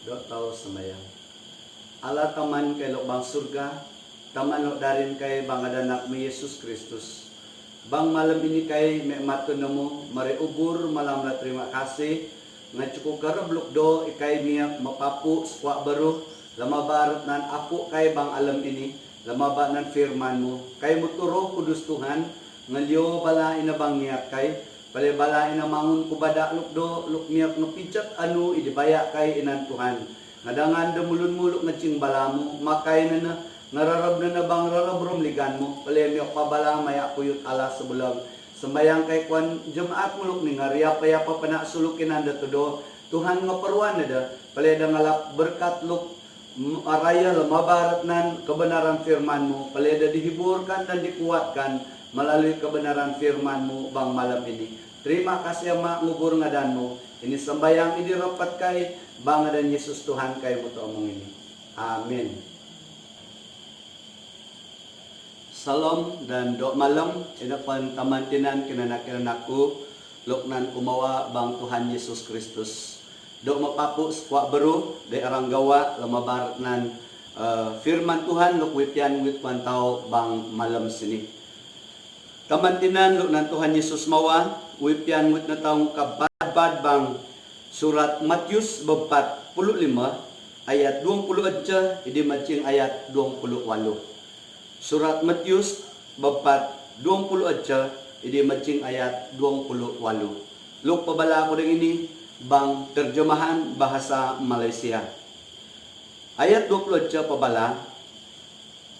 do tao samayang. Ala taman kay lobang surga, taman lo darin kay bangadanak mi Yesus Kristus. Bang malam ini kay may matun mo, mariubur malam na terima kasih, nga cukup karablok do, ikay miyak mapapu, squat baru, lamabarat nan apo kay bang alam ini, lamaba nan firman mo, kay muturo kudus Tuhan, ngaliyo bala inabang niyak kay, palibala ina mangun kubada lukdo, lukmiyak no pijat anu, idibaya kay inan Tuhan. Ngadangan demulun-muluk ngecing balamu, makay na nararab na bang rarabrom ligan mo, palemyok pabala maya kuyut ala sebulang. Sembayang kay kwan jemaat muluk ni ngariya paya pa panak sulukin anda tudo, Tuhan ngaperwan ada, paleda ngalap berkat luk araya lemabarat nan kebenaran firman-Mu, paleda dihiburkan dan dikuatkan melalui kebenaran firman-Mu bang malam ini. Terima kasih ama ngubur ngadan-Mu. Ini sembayang ini rapat kay bang dan Yesus Tuhan kay mutu omong ini. Amin. Salam dan doa malam inapan tamantinan kinanak-kinanakku luknan kumawa bang Tuhan Yesus Kristus. Dok mapapu squat beru de arang gawa lamabar nan firman Tuhan luk witian wit pantau bang malam sini. Tamantinan luknan Tuhan Yesus mawa witian wit na taong kabad bang surat Matius bab 45 ayat 20 aja idi macing ayat 28. Surat Matius bab 20 aja idi macing ayat 28. Luk pabala ko ding ini bang terjemahan bahasa Malaysia. Ayat 20 aja pabala,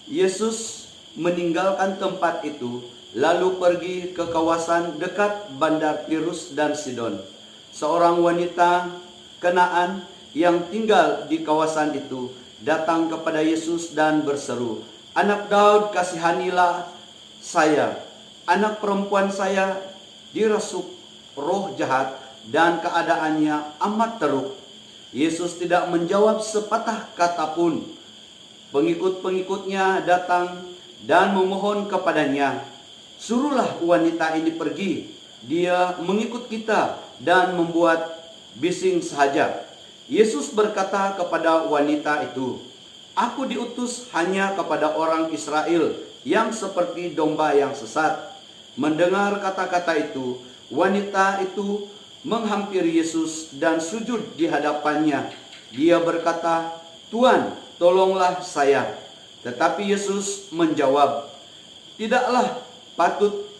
Yesus meninggalkan tempat itu lalu pergi ke kawasan dekat bandar Tirus dan Sidon. Seorang wanita Kanaan yang tinggal di kawasan itu datang kepada Yesus dan berseru, "Anak Daud, kasihanilah saya. Anak perempuan saya dirasuk roh jahat dan keadaannya amat teruk." Yesus tidak menjawab sepatah kata pun. Pengikut-pengikutnya datang dan memohon kepadanya, "Suruhlah wanita ini pergi. Dia mengikut kita dan membuat bising sahaja." Yesus berkata kepada wanita itu, "Aku diutus hanya kepada orang Israel yang seperti domba yang sesat." Mendengar kata-kata itu, wanita itu menghampiri Yesus dan sujud di hadapannya. Dia berkata, "Tuan, tolonglah saya." Tetapi Yesus menjawab, "Tidaklah patut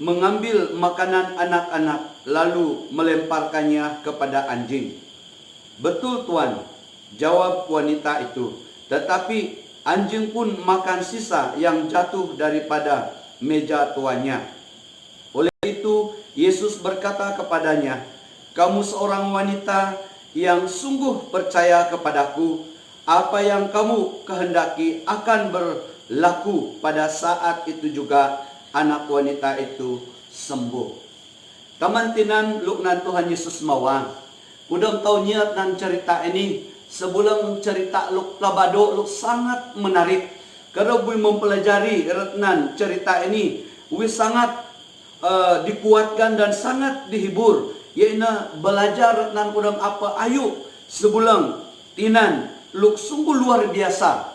mengambil makanan anak-anak lalu melemparkannya kepada anjing." "Betul Tuan," jawab wanita itu, "tetapi anjing pun makan sisa yang jatuh daripada meja tuannya." Oleh itu Yesus berkata kepadanya, "Kamu seorang wanita yang sungguh percaya kepadaku. Apa yang kamu kehendaki akan berlaku." Pada saat itu juga anak wanita itu sembuh. Tamantinan luknan Tuhan Yesus mawa. Udang tahu niat nan cerita ini sebelum cerita luk labado luk sangat menarik. Kalau bui mempelajari retnan cerita ini, bui sangat dikuatkan dan sangat dihibur. Iaina belajar retnan kudang apa ayu sebulang tinan luk sungguh luar biasa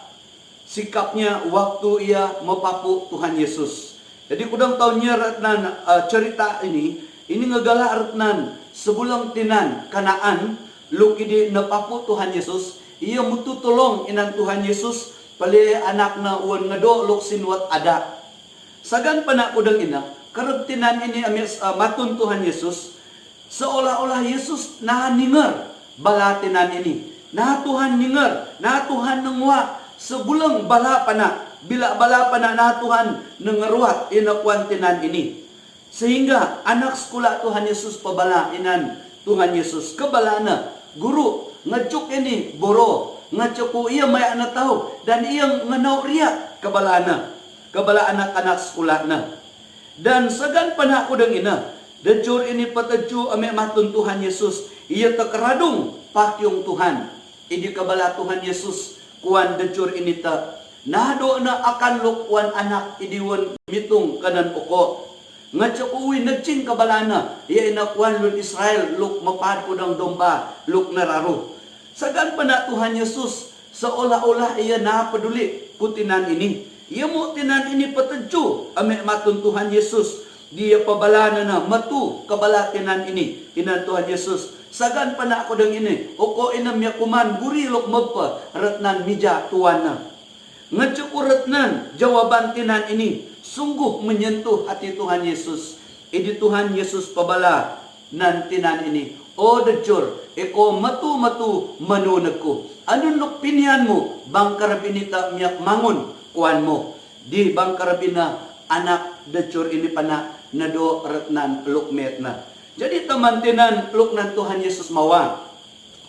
sikapnya waktu ia mepapu Tuhan Yesus. Jadi kudang tahunnya retnan cerita ini ngegala retnan sebulang tinan Kanaan luk idi nepapu Tuhan Yesus. Ia mutu tolong inan Tuhan Yesus pali anak na uwan ngado luk sinwat ada. Sagan panak kudang ina keretinan ini matun Tuhan Yesus seolah-olah Yesus nahan ninger balatinan ini. Nah Tuhan ninger, nah Tuhan nengwa sebulang bala panak. Bila bala panak nah Tuhan nengeruat inakuantinan ini. Sehingga anak sekolah Tuhan Yesus pabala inan Tuhan Yesus kebalana guru ngecuk ini boro ngecuk ia maya na tahu dan ia ngenau ria kebalana kebala anak-anak sekolahna. Dan segan panak kudang ina dejur ini peteju ame matun Tuhan Yesus ia tekeradung pakyong Tuhan idi kebala Tuhan Yesus kuan dejur ini ta nado na akan lukuan anak idiwan mitung kanan uko ngacakuwi nagcing kabalana iya inakuan lun Israel luk mapad kudang domba luk nararuh Sagan pana Tuhan Yesus seolah-olah ia na peduli kutinan ini. Ia mo tinan ini peteju ame matun Tuhan Yesus. Dia pabalana na matu kabalatinan ini. Tinan Tuhan Yesus. Sagan pana ako dang ini. Oko inam yakuman gurilok mapa ratnan mija tuana. Ngecepuretnan jawaban tinan ini sungguh menyentuh hati Tuhan Yesus. Idi Tuhan Yesus pabala nan tinan ini. O dejur, eko matu-matu manunagku. Anong nuk pinian mo? Bangkarabinita miyak mangun kuan mo. Di bangkarabina anak dejur ini pana nado retnan lukmet na. Jadi teman tinan luknan Tuhan Yesus mawa.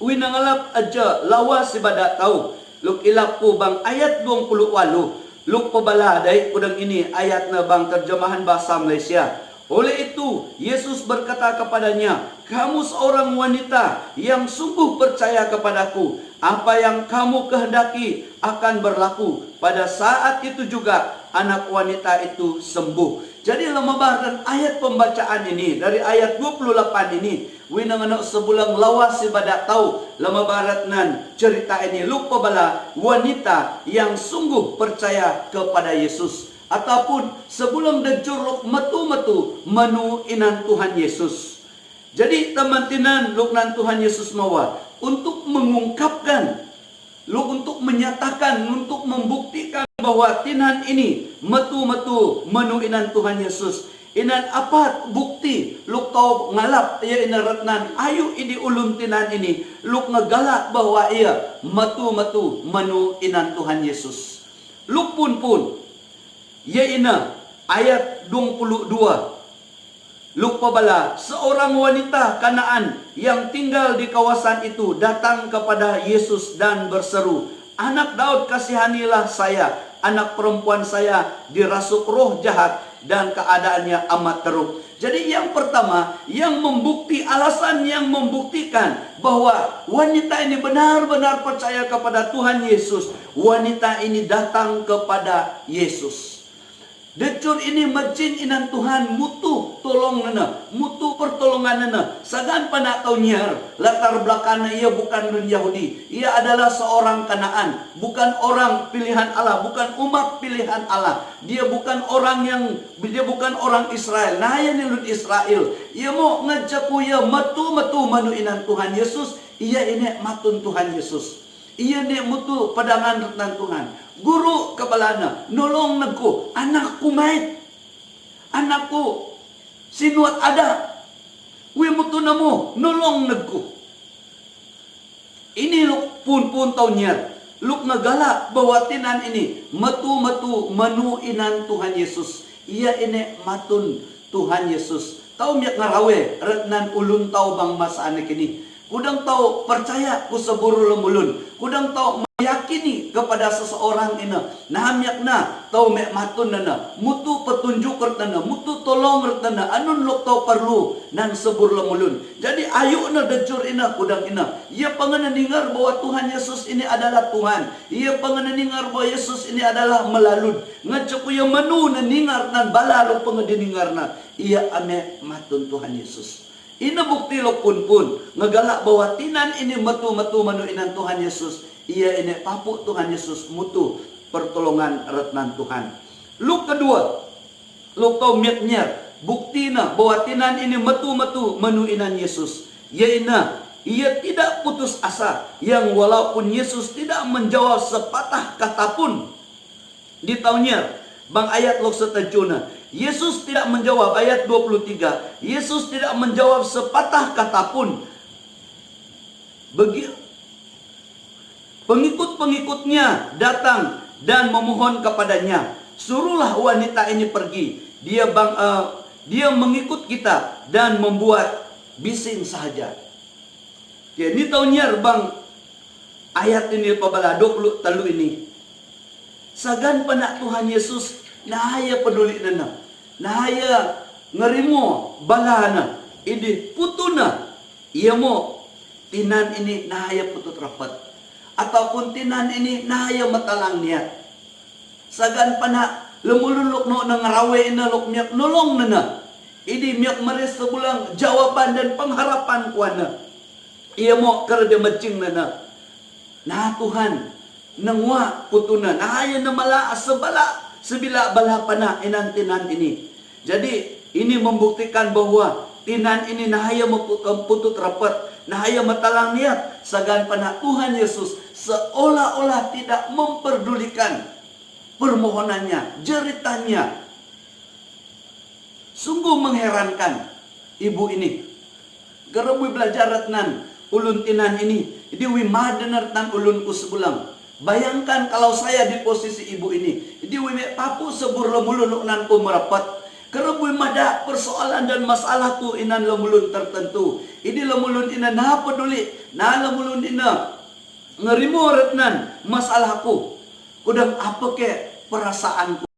Winangalap aja lawa si bada tau. Luk ilap po bang ayat 28. Luk pabaladay kudang ini ayat na bang terjemahan bahasa Malaysia. Oleh itu Yesus berkata kepadanya, kamu seorang wanita yang sungguh percaya kepadaku. Apa yang kamu kehendaki akan berlaku. Pada saat itu juga anak wanita itu sembuh. Jadi lemabaran ayat pembacaan ini dari ayat 28 ini. Winanganak sebulang lawas si badak tahu lemabaratnan cerita ini lupa bala wanita yang sungguh percaya kepada Yesus. Ataupun sebelum dejuruk metu-metu menu inan Tuhan Yesus. Jadi teman tinan luknan Tuhan Yesus mawa untuk mengungkapkan, untuk menyatakan, untuk membuktikan bahwa tinan ini metu-metu menu inan Tuhan Yesus. Inan apa bukti luk tau ngalap ia inaratnan ayu idi ulun tinan ini luk ngegalak bahwa ia metu-metu menu inan Tuhan Yesus. Luk pun ia ina ayat 22. Luk pabala seorang wanita Kanaan yang tinggal di kawasan itu datang kepada Yesus dan berseru, anak Daud kasihanilah saya, anak perempuan saya dirasuk roh jahat dan keadaannya amat teruk. Jadi yang pertama, yang membukti, alasan yang membuktikan bahwa wanita ini benar-benar percaya kepada Tuhan Yesus. Wanita ini datang kepada Yesus. Decur ini majin inan Tuhan mutu tolong nana, mutu pertolongan nana. Sagan panak tau nyiar, latar belakangnya ia bukan orang Yahudi. Ia adalah seorang Kanaan, bukan orang pilihan Allah, bukan umat pilihan Allah. Dia bukan orang Israel. Nah ya nilut Israel. Ia mau ngajaku ia matu-matu manu inan Tuhan Yesus. Ia ini matun Tuhan Yesus. Ia ni mutu padangan retan Tuhan. Guru kepalana, nolong nagku, anakku mait, anakku sinuat ada, wi mutu namo, nolong nagku. Ini luk pun tau nyer, luk nagala bahwa tinan ini metu-metu menu inan Tuhan Yesus. Ia ini matun Tuhan Yesus. Tau miak ngarawe, retnan ulun tau bang masa anak ini. Kudang tau percaya ku seburu lemulun. Kudang tau meyakini kepada seseorang ina. Nah miak na tau mek matun nana. Mutu petunjuk retana, mutu tolong retana. Anun lok tau perlu nan seburu lemulun. Jadi ayu na dejur ina kudang ina. Ia pengen dengar bahwa Tuhan Yesus ini adalah Tuhan. Ia pengen dengar bahwa Yesus ini adalah melalun. Ngecek ia menu nendengar nan bala lo pengen dengar na. Ia ame matun Tuhan Yesus. Ina bukti lo pun ngegalak bahwa tinan ini metu-metu manuinan Tuhan Yesus. Ia ini papu Tuhan Yesus mutu pertolongan retnan Tuhan. Luk kedua, luk tau miak-nyer bukti na bahwa tinan ini metu-metu manuinan Yesus. Ia tidak putus asa, yang walaupun Yesus tidak menjawab sepatah kata pun di tahunnya bang ayat lok setajuna. Yesus tidak menjawab, ayat 23. Yesus tidak menjawab sepatah kata pun. Pengikut-pengikutnya datang dan memohon kepadanya, suruhlah wanita ini pergi. Dia mengikut kita dan membuat bising saja. Ini tahunnya bang ayat ini pabala 20 talu ini. Sagan panak Tuhan Yesus nahaya peduli nana, nahaya ngerimo balana, ini putuna, ia mo tinan ini nahaya putut rapat, ataupun tinan ini nahaya matalang niat. Sagan panak lemululuk no nangarawe ina luk miak nolong nana, ini miak meres sebulang jawaban dan pengharapan kuana. Ia mo kerja macing nana. Nah Tuhan nangwa putuna nahaya na mala sebila bala pana inan tinan ini. Jadi ini membuktikan bahwa tinan ini nahaya putut rapat, nahaya matalang niat sagan pana Tuhan Yesus seolah-olah tidak memperdulikan permohonannya, jeritannya. Sungguh mengherankan ibu ini. Garawi belajar nan ulun tinan ini. Jadi wimadener tan ulun sebulang. Bayangkan kalau saya di posisi ibu ini. Jadi wime papu sebur lemulun nan ku merapat. Garawi mada persoalan dan masalahku inan lemulun tertentu. Ini lemulun ina nah peduli. Nah lemulun ina ngerimu retnan masalahku. Kudang apa ke perasaanku.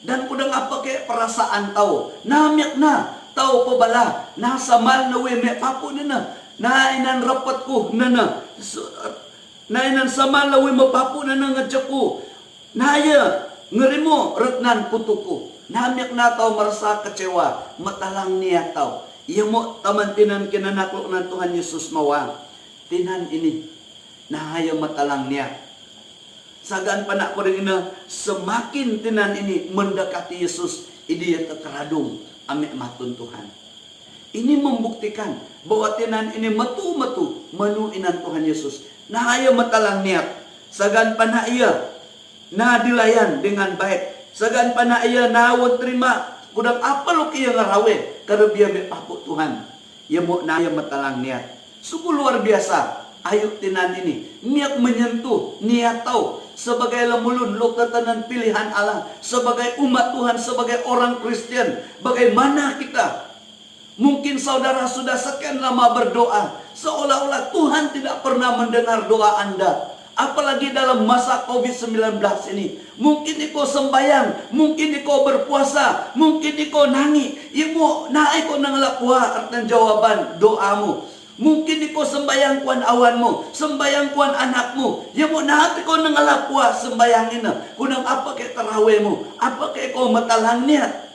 Dan kudang apa ke perasaan tau. Namyak na tau pabala. Nasa mal na wime papu nina. Na inan rapatku nana. Na inan sama na wime papu nana ngajaku. Naya ngerimu retnan putuku. Namyak na tau merasa kecewa. Matalang niat tau. Iya mo taman tinan kinanaklok ng Tuhan Yesus mawa. Tinan ini. Nahaya matalang niat. Sagaan panak ko rin ina, semakin tinan ini mendekati Yesus, ini terkeradung amik matun Tuhan. Ini membuktikan bahwa tinan ini metu-metu menuinan Tuhan Yesus. Nahaya matalang niat. Sagaan panak ia, na dilayan dengan baik. Sagaan panak ia, nawon terima. Kudang apa lo kia ngarawe, karena biar mepapuk Tuhan. Ia mau nahaya matalang niat. Sungguh luar biasa. Ayub tinan ini, niat menyentuh, niat tahu. Sebagai lemulun, lo ketanan pilihan Allah. Sebagai umat Tuhan, sebagai orang Kristen. Bagaimana kita? Mungkin saudara sudah sekian lama berdoa. Seolah-olah Tuhan tidak pernah mendengar doa Anda. Apalagi dalam masa COVID-19 ini. Mungkin iko sembayang. Mungkin iko berpuasa. Mungkin iko nangi. Imo na iko nangalapua artian jawaban doamu. Mungkin iko sembayang kuan awanmu, sembayang kuan anakmu. Ya mo nahat iko nangalapua sembayang ina. Kunang apa kay tarawemu, apa kay iko matalang niat.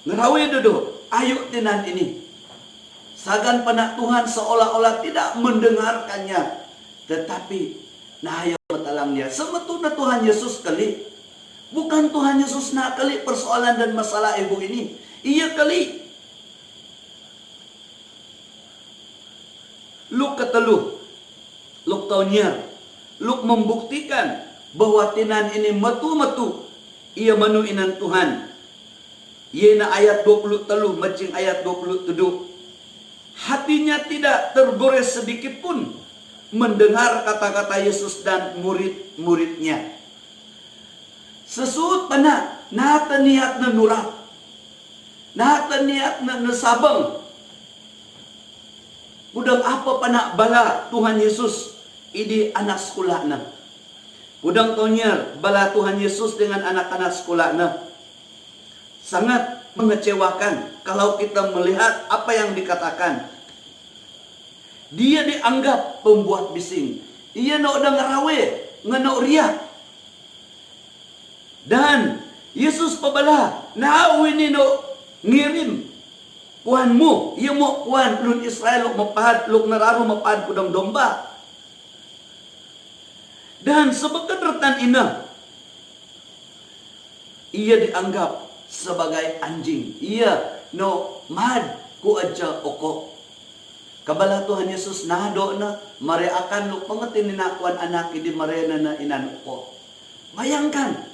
Ngarawe dodo, ayo tinan ini. Sagan panak Tuhan seolah-olah tidak mendengarkannya. Tetapi nahaya matalang niat. Semetuna Tuhan Yesus kali. Bukan Tuhan Yesus na kali persoalan dan masalah ibu ini. Iya kali. Luk keteluh, luk tauniar, luk membuktikan bahwa tinan ini metu-metu ia menuinan Tuhan. Ia ayat 20 teluh, macing ayat 27. Hatinya tidak tergores sedikit pun mendengar kata-kata Yesus dan murid-muridnya. Sesuut pana, nata niat na nurat, nata niat na nasabang. Udang apa panak bala Tuhan Yesus ini anak sekolah na. Udang tonyar bala Tuhan Yesus dengan anak-anak sekolah na. Sangat mengecewakan kalau kita melihat apa yang dikatakan. Dia dianggap pembuat bising. Ia nak udang ngarawe, nganok riak. Dan Yesus pabala, na ini no ngirim kuanmu, ia mo kuan lun Israel luk mapahad, luk nararu mapahad kudang domba. Dan sebekedratan ina, ia dianggap sebagai anjing. Ia no mad ku aja oko. Kabala Tuhan Yesus nado na mareakan luk pengetin nina kuan anak di marena na inan oko. Bayangkan,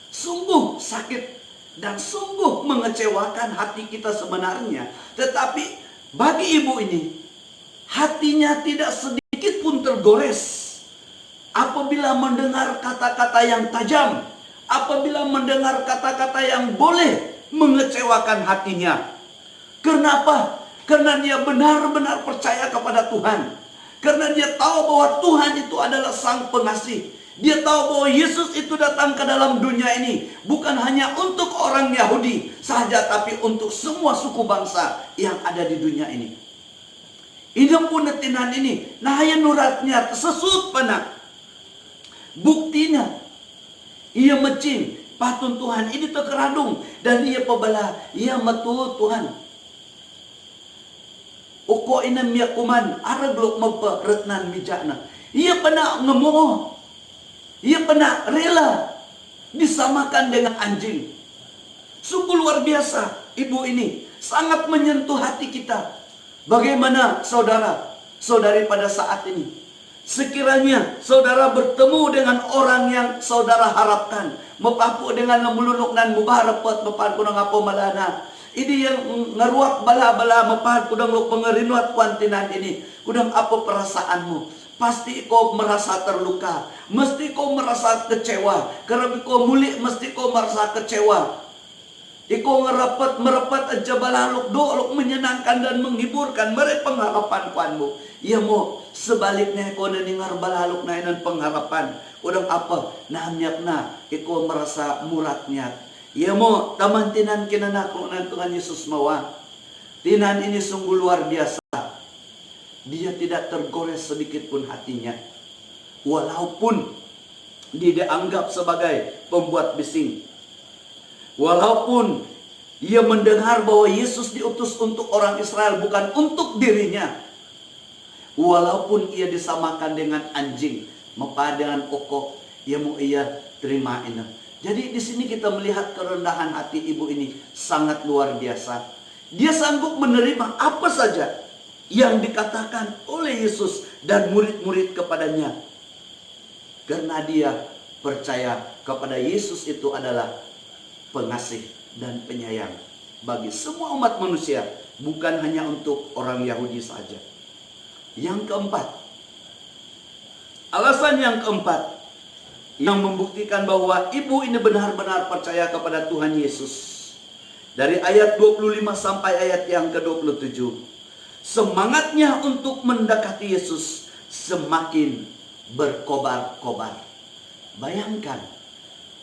sungguh sakit dan sungguh mengecewakan hati kita sebenarnya. Tetapi bagi ibu ini, hatinya tidak sedikit pun tergores. Apabila mendengar kata-kata yang tajam. Apabila mendengar kata-kata yang boleh mengecewakan hatinya. Kenapa? Karena dia benar-benar percaya kepada Tuhan. Karena dia tahu bahwa Tuhan itu adalah Sang Pengasih. Dia tahu bahwa Yesus itu datang ke dalam dunia ini bukan hanya untuk orang Yahudi saja, tapi untuk semua suku bangsa yang ada di dunia ini. Ini pun netinan ini, nahaya nuratnya sesut panak. Buktinya, ia mecing patun Tuhan ini terkeradung dan ia pebala, ia metu Tuhan. Uko ina miya kuman, araglok magparetnan mijana. Ia pernah ngemoh. Ia pernah rela disamakan dengan anjing. Sungguh luar biasa, ibu ini sangat menyentuh hati kita. Bagaimana saudara, saudari pada saat ini? Sekiranya saudara bertemu dengan orang yang saudara harapkan, mepapu dengan lemulunok dan mubarapot mepan kunang apo malana. Ini yang ngaruak bala-bala mepan kudang lo pengerinuat kuantinan ini. Kudang apa perasaanmu? Pasti kau merasa terluka, mesti kau merasa kecewa. Karena kau mulik, mesti kau merasa kecewa. Iko merepet aja balaluk dolok menyenangkan dan menghibur,kan mere pengharapan kuanmu. Iya mo sebaliknya iko neningar balaluk nainan pengharapan. Udang apa? Namyak na iko merasa muratnya. Iya mo taman tinan kinanako nan Tuhan Yesus mawa. Tinan ini sungguh luar biasa. Dia tidak tergores sedikit pun hatinya. Walaupun dia dianggap sebagai pembuat bising. Walaupun ia mendengar bahwa Yesus diutus untuk orang Israel, bukan untuk dirinya. Walaupun ia disamakan dengan anjing, dengan okok, ia terima ini. Jadi di sini kita melihat kerendahan hati ibu ini sangat luar biasa. Dia sanggup menerima apa saja yang dikatakan oleh Yesus dan murid-murid kepadanya. Karena dia percaya kepada Yesus itu adalah pengasih dan penyayang bagi semua umat manusia, bukan hanya untuk orang Yahudi saja. Yang keempat, alasan yang keempat yang membuktikan bahwa ibu ini benar-benar percaya kepada Tuhan Yesus. Dari ayat 25 sampai ayat yang ke-27. Semangatnya untuk mendekati Yesus semakin berkobar-kobar. Bayangkan,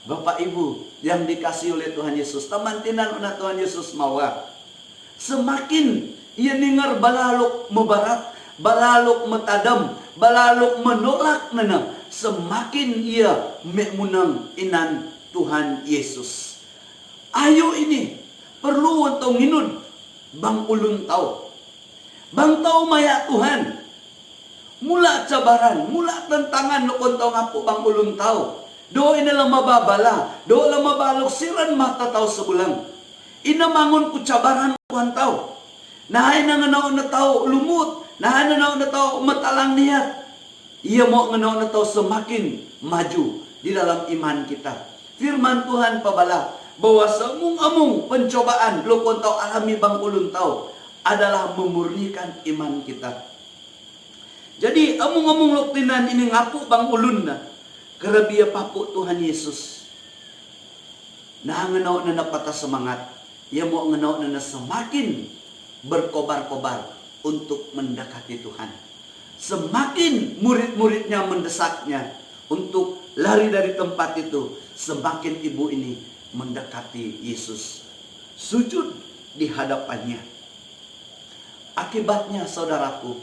Bapak Ibu yang dikasih oleh Tuhan Yesus, tamantinan una Tuhan Yesus mawa. Semakin ia dengar balaluk mebarat, balaluk metadam, balaluk menolak nana, semakin ia memunang inan Tuhan Yesus. Ayo ini perlu untuk nginun bang ulun tahu. Bang tahu maya Tuhan. Mula cabaran, mula tentangan lo kontong aku bang ulun tahu. Do inilah mababala, do la mabalok siran mata tau sebulang. Ina mangun ku cabaran kuan tau. Nah ina ngenau na tau lumut, nah ina ngenau na tau matalang niat. Ia mau ngenau na tau semakin maju di dalam iman kita. Firman Tuhan pabala bahwa semung-amung pencobaan lo kon tau alami bang ulun tau adalah memurnikan iman kita. Jadi amung-amung lo tinan ini ngapu bang ulun na. Karena papu Tuhan Yesus. Nah ngenau na napata semangat. Ia mau ngenau na semakin berkobar-kobar untuk mendekati Tuhan. Semakin murid-muridnya mendesaknya untuk lari dari tempat itu, semakin ibu ini mendekati Yesus. Sujud di hadapannya. Akibatnya saudaraku,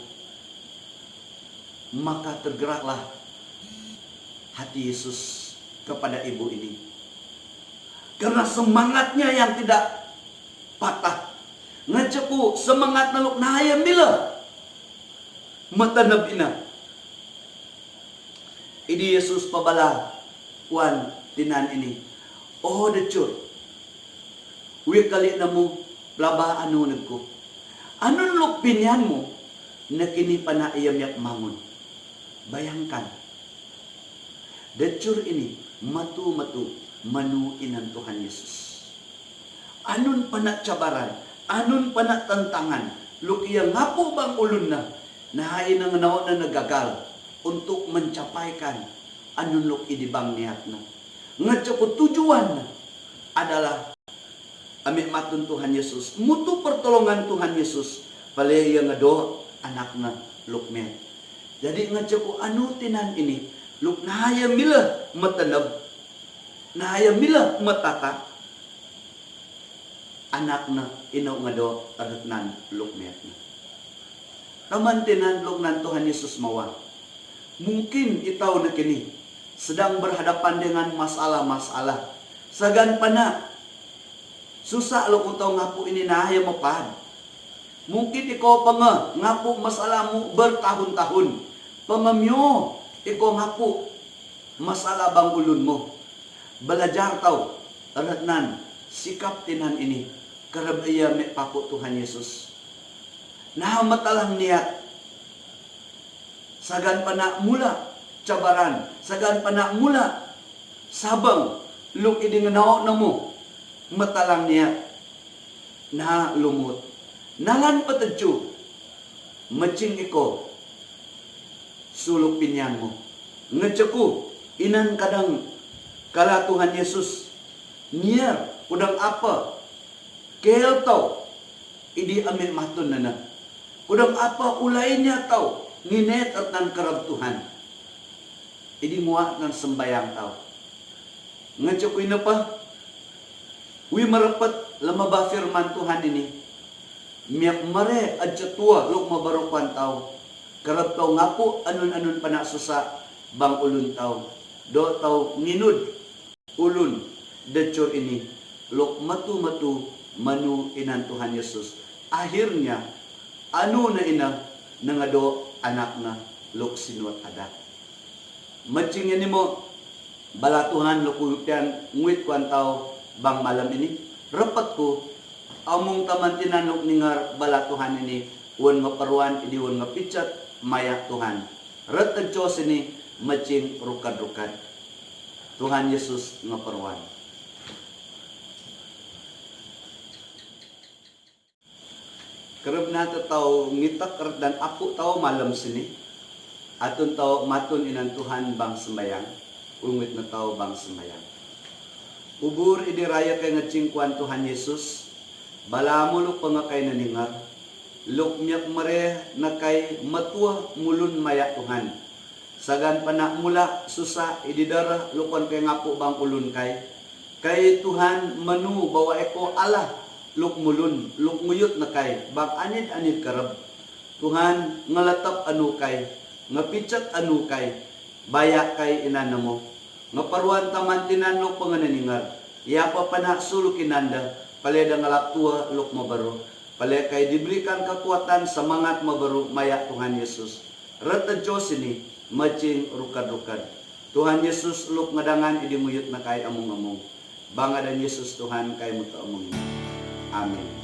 maka tergeraklah hati Yesus kepada ibu ini. Karena semangatnya yang tidak patah. Ngecepu semangat naluk nahaya mila. Matanab ina. Ini Yesus pabala wan tinan ini. Oh decur. Wi kali namu laba anu nagko. Anun luk pinyanmu nakini pa na iyam yak mangun. Bayangkan. Decur ini matu-matu manuinan Tuhan Yesus. Anun panak cabaran, anun panak tantangan, luki yang ngapu bang ulun na, nahay nang nao na nagagal untuk mencapaikan anun luki di bang niat na. Ngacepo tujuan na adalah amik matun Tuhan Yesus, mutu pertolongan Tuhan Yesus, pale yang ngado anak na lukmet. Jadi ngacepo anu tinan ini, luk nahaya mila matanab, nahaya mila matata, anak na inaw nga do aratnan lukmet na. Tamantinan luknan Tuhan Yesus mawa. Mungkin itaw na kini sedang berhadapan dengan masalah-masalah. Sagan pa na, susah lo utaw nga po ini nahaya mapahad. Mungkin ikaw ngapu masalahmu bertahun-tahun. Pangamyo, ikaw ngapu masalah bang ulun mo. Belajar tau, aratnan, sikap tinan ini. Karab iya may papo Tuhan Yesus. Nah matalang niat. Sagan pa na mula cabaran. Sagan pa na mula sabang luk idingenaw na mo. Matalang niat. Na lumot. Nalan patadyo. Macing iko. Sulok pinyan mo. Ngadyaku. Inan kadang kala Tuhan Yesus. Niyar. Udang apa. Kel tau. Idi amin matun na na. Udang apa ulainya tau. Nginet at ng karab Tuhan. Idi muat ng sembayang tau. Ngadyaku ina pa. Wi marapat lamaba firman Tuhan ini. Miyak mare adya tua luk mabarukan tau. Karab tau ngapu anun-anun panasusa bang ulun tau. Do tau nginud ulun decur ini. Luk matu-matu manu inan Tuhan Yesus. Akhirnya anu na ina nangado anak na luk sinuat ada. Macing ini mo bala Tuhan luk upian nguit kuan tau bang malam ini. Rapat ko among tamantinan luk ningar bala Tuhan ini uwan nga paruan idi uwan nga pichat maya Tuhan. Ratag Diyos ini macing rukad-rukad. Tuhan Yesus nga paruan. Kerap nato tao ngitak dan apu tao malam sini. Atun tao matun inan Tuhan bang sembayang. Ungit na tao bang sembayang. Ubur idi raya kay ngacingkuan Tuhan Yesus. Balamulok pa nga kay naningar. Lukmyak mare na kay matua mulun maya Tuhan. Sagan pa na mula susa ididara lukan kay ngapo bang ulun kay. Kay Tuhan manu bawa eko Allah. Luk mulun, luk nguyot na kay, bang anid-anid karab. Tuhan, ngalatap anu kay, ngapichat anu kay, baya kay inana mo. Ngaparuan taman tinanok pangananingar, yapa pa na suluk inanda, paleda ngalaptua luk mabaro. Paleda kay diberikan kekuatan semangat mabaro maya Tuhan Yesus. Rata Diyos ini, macing rukad-rukad. Tuhan Yesus luk ngadangan idimuyot na kay among-among. Bangadan Yesus Tuhan kay muta among. Amin.